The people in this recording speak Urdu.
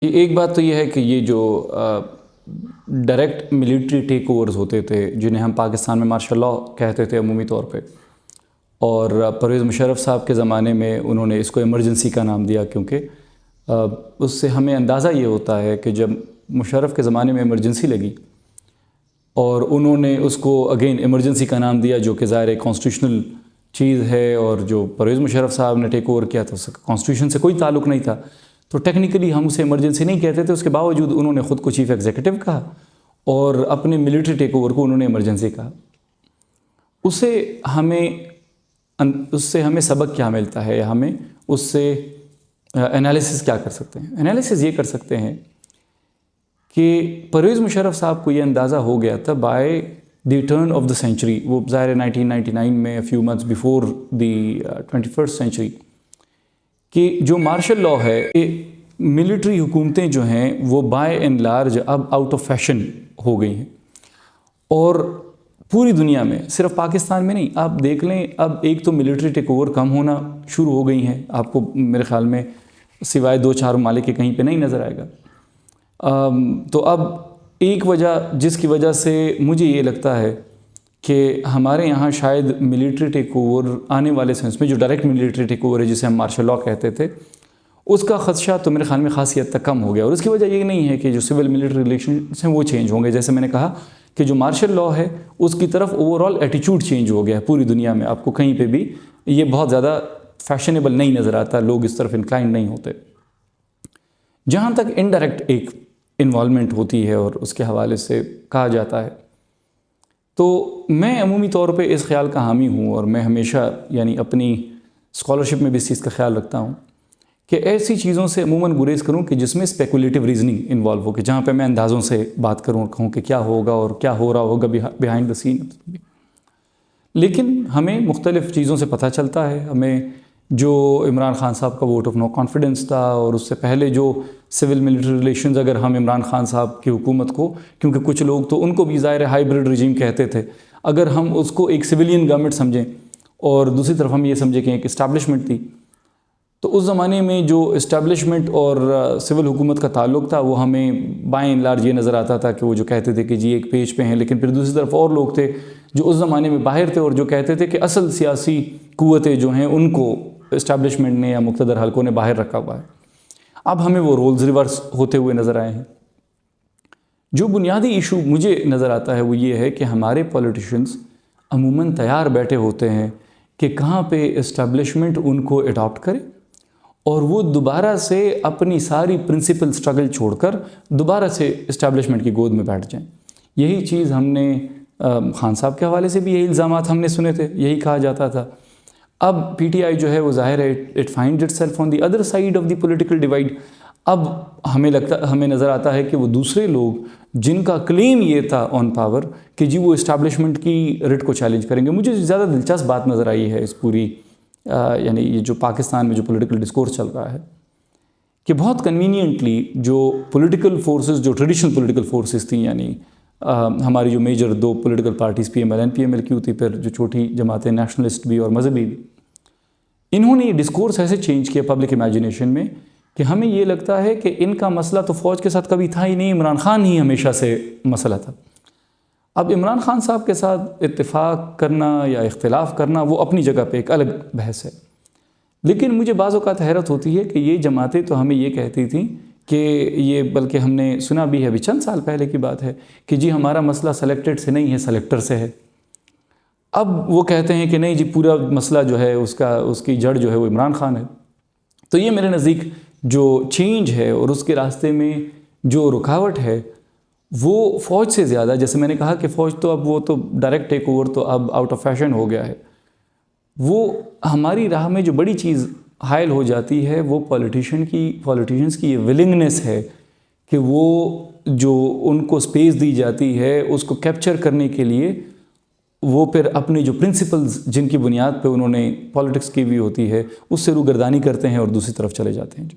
ایک بات تو یہ ہے کہ یہ جو ڈائریکٹ ملٹری ٹیک اوورز ہوتے تھے جنہیں ہم پاکستان میں مارشل لاء کہتے تھے عمومی طور پہ، اور پرویز مشرف صاحب کے زمانے میں انہوں نے اس کو ایمرجنسی کا نام دیا، کیونکہ اس سے ہمیں اندازہ یہ ہوتا ہے کہ جب مشرف کے زمانے میں ایمرجنسی لگی اور انہوں نے اس کو اگین ایمرجنسی کا نام دیا، جو کہ ظاہر کانسٹیٹیوشنل چیز ہے، اور جو پرویز مشرف صاحب نے ٹیک اوور کیا تھا اس کا کانسٹیٹیوشن سے کوئی تعلق نہیں تھا، تو ٹیکنیکلی ہم اسے ایمرجنسی نہیں کہتے تھے۔ اس کے باوجود انہوں نے خود کو چیف ایگزیکٹو کہا اور اپنے ملٹری ٹیک اوور کو انہوں نے ایمرجنسی کہا۔ اس سے ہمیں سبق کیا ملتا ہے، یا ہمیں اس سے انالیسس کیا کر سکتے ہیں؟ انالیسس یہ کر سکتے ہیں کہ پرویز مشرف صاحب کو یہ اندازہ ہو گیا تھا by the turn of the century, وہ ظاہر 1999 میں few months before the 21st century, کہ جو مارشل لاء ہے، ملٹری حکومتیں جو ہیں وہ بائی اینڈ لارج اب آؤٹ آف فیشن ہو گئی ہیں، اور پوری دنیا میں، صرف پاکستان میں نہیں، آپ دیکھ لیں اب ایک تو ملٹری ٹیک اوور کم ہونا شروع ہو گئی ہیں، آپ کو میرے خیال میں سوائے 2-4 ممالک کے کہیں پہ نہیں نظر آئے گا۔ تو اب ایک وجہ جس کی وجہ سے مجھے یہ لگتا ہے کہ ہمارے یہاں شاید ملٹری ٹیک اوور آنے والے سینس میں، جو ڈائریکٹ ملٹری ٹیک اوور ہے جسے ہم مارشل لاء کہتے تھے، اس کا خدشہ تو میرے خیال میں خاصی حد تک کم ہو گیا، اور اس کی وجہ یہ نہیں ہے کہ جو سول ملٹری ریلیشنز ہیں وہ چینج ہوں گے، جیسے میں نے کہا کہ جو مارشل لاء ہے اس کی طرف اوورآل ایٹیچیوڈ چینج ہو گیا ہے پوری دنیا میں، آپ کو کہیں پہ بھی یہ بہت زیادہ فیشنیبل نہیں نظر آتا، لوگ اس طرف انکلائنڈ نہیں ہوتے۔ جہاں تک انڈائریکٹ ایک انوالومنٹ ہوتی ہے اور اس کے حوالے سے کہا جاتا ہے، تو میں عمومی طور پہ اس خیال کا حامی ہوں، اور میں ہمیشہ یعنی اپنی اسکالرشپ میں بھی اس چیز کا خیال رکھتا ہوں کہ ایسی چیزوں سے عموماً گریز کروں کہ جس میں اسپیکولیٹو ریزننگ انوالو ہو، کہ جہاں پہ میں اندازوں سے بات کروں اور کہوں کہ کیا ہوگا اور کیا ہو رہا ہوگا بیہائنڈ دا سین۔ لیکن ہمیں مختلف چیزوں سے پتہ چلتا ہے، ہمیں جو عمران خان صاحب کا ووٹ آف نو کانفیڈنس تھا، اور اس سے پہلے جو سول ملٹری ریلیشنز، اگر ہم عمران خان صاحب کی حکومت کو، کیونکہ کچھ لوگ تو ان کو بھی ظاہر ہائیبرڈ رجیم کہتے تھے، اگر ہم اس کو ایک سویلین گورنمنٹ سمجھیں اور دوسری طرف ہم یہ سمجھیں کہ ایک اسٹیبلشمنٹ تھی، تو اس زمانے میں جو اسٹیبلشمنٹ اور سول حکومت کا تعلق تھا وہ ہمیں بائیں اینڈ لارج یہ نظر آتا تھا کہ وہ جو کہتے تھے کہ جی ایک پیج پہ ہیں، لیکن پھر دوسری طرف اور لوگ تھے جو اس زمانے میں باہر تھے اور جو کہتے تھے کہ اصل سیاسی قوتیں جو ہیں ان کو اسٹیبلشمنٹ نے یا مقتدر حلقوں نے باہر رکھا ہوا ہے۔ اب ہمیں وہ رولز ریورس ہوتے ہوئے نظر آئے ہیں۔ جو بنیادی ایشو مجھے نظر آتا ہے وہ یہ ہے کہ ہمارے پولیٹیشنز عموماً تیار بیٹھے ہوتے ہیں کہ کہاں پہ اسٹیبلشمنٹ ان کو اڈاپٹ کرے، اور وہ دوبارہ سے اپنی ساری پرنسپل سٹرگل چھوڑ کر دوبارہ سے اسٹیبلشمنٹ کی گود میں بیٹھ جائیں۔ یہی چیز ہم نے خان صاحب کے حوالے سے بھی یہی الزامات ہم نے سنے تھے، یہی کہا جاتا تھا۔ اب پی ٹی آئی جو ہے وہ ظاہر ہے it find it self on the other side of the political divide. اب ہمیں نظر آتا ہے کہ وہ دوسرے لوگ جن کا کلیم یہ تھا آن پاور کہ جی وہ اسٹیبلشمنٹ کی رٹ کو چیلنج کریں گے۔ مجھے زیادہ دلچسپ بات نظر آئی ہے اس پوری یعنی یہ جو پاکستان میں جو پولیٹیکل ڈسکورس چل رہا ہے، کہ بہت کنوینینٹلی جو پولیٹیکل فورسز، جو ٹریڈیشنل پولیٹیکل فورسز تھیں، یعنی ہماری جو major 2 political parties P M L N P M L Q تھی، پھر جو چھوٹی جماعتیں نیشنلسٹ بھی اور مذہبی بھی، انہوں نے یہ ڈسکورس ایسے چینج کیا پبلک امیجنیشن میں کہ ہمیں یہ لگتا ہے کہ ان کا مسئلہ تو فوج کے ساتھ کبھی تھا ہی نہیں، عمران خان ہی ہمیشہ سے مسئلہ تھا۔ اب عمران خان صاحب کے ساتھ اتفاق کرنا یا اختلاف کرنا وہ اپنی جگہ پہ ایک الگ بحث ہے، لیکن مجھے بعض اوقات حیرت ہوتی ہے کہ یہ جماعتیں تو ہمیں یہ کہتی تھیں کہ یہ، بلکہ ہم نے سنا بھی ہے، ابھی چند سال پہلے کی بات ہے، کہ جی ہمارا مسئلہ سلیکٹڈ سے نہیں ہے، سلیکٹر سے ہے۔ اب وہ کہتے ہیں کہ نہیں جی پورا مسئلہ جو ہے اس کی جڑ جو ہے وہ عمران خان ہے۔ تو یہ میرے نزدیک جو چینج ہے اور اس کے راستے میں جو رکاوٹ ہے وہ فوج سے زیادہ، جیسے میں نے کہا کہ فوج تو اب وہ تو ڈائریکٹ ٹیک اوور تو اب آؤٹ آف فیشن ہو گیا ہے، وہ ہماری راہ میں جو بڑی چیز حائل ہو جاتی ہے وہ پولیٹیشنز کی یہ ولنگنس ہے کہ وہ جو ان کو سپیس دی جاتی ہے اس کو کیپچر کرنے کے لیے وہ پھر اپنی جو پرنسپلز جن کی بنیاد پہ انہوں نے پالیٹکس کی ہوئی ہوتی ہے اس سے روگردانی کرتے ہیں اور دوسری طرف چلے جاتے ہیں۔